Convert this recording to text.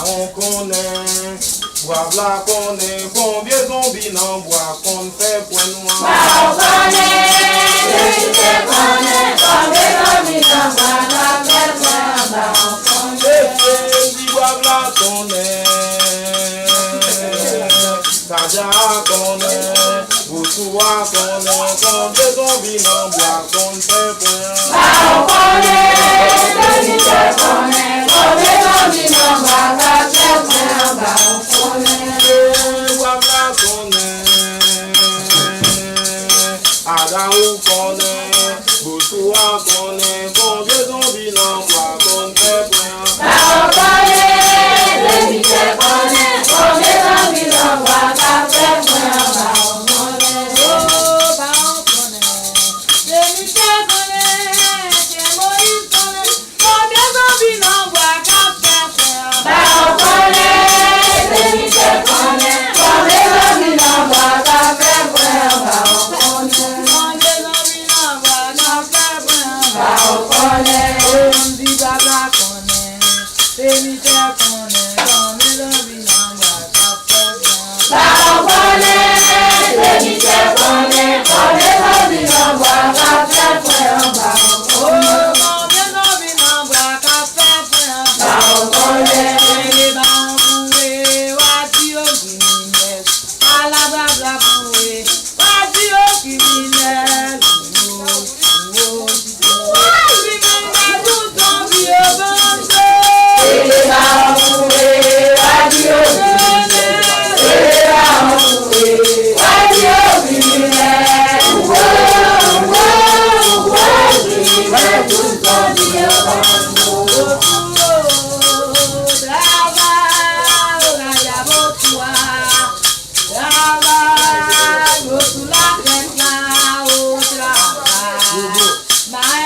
on connaît, bois blanc connaît, combien zombies n'en bois qu'on fait point noir. On connaît, combien zombies n'en bois qu'on fait point noir. On connaît, bois blanc connaît, Kaja connaît, Boutoua connaît, combien zombies n'en bois qu'on fait point noir. On connaît, combien zombies n'en bois qu'on fait point noir. On connaît, bois blanc connaît, Adaou connaît, Boutoua connaît, combien zombies n'en bois qu'on fait point noir. on connaît, combien zombies n'en bois qu'on fait point noir. On connaît, Bye.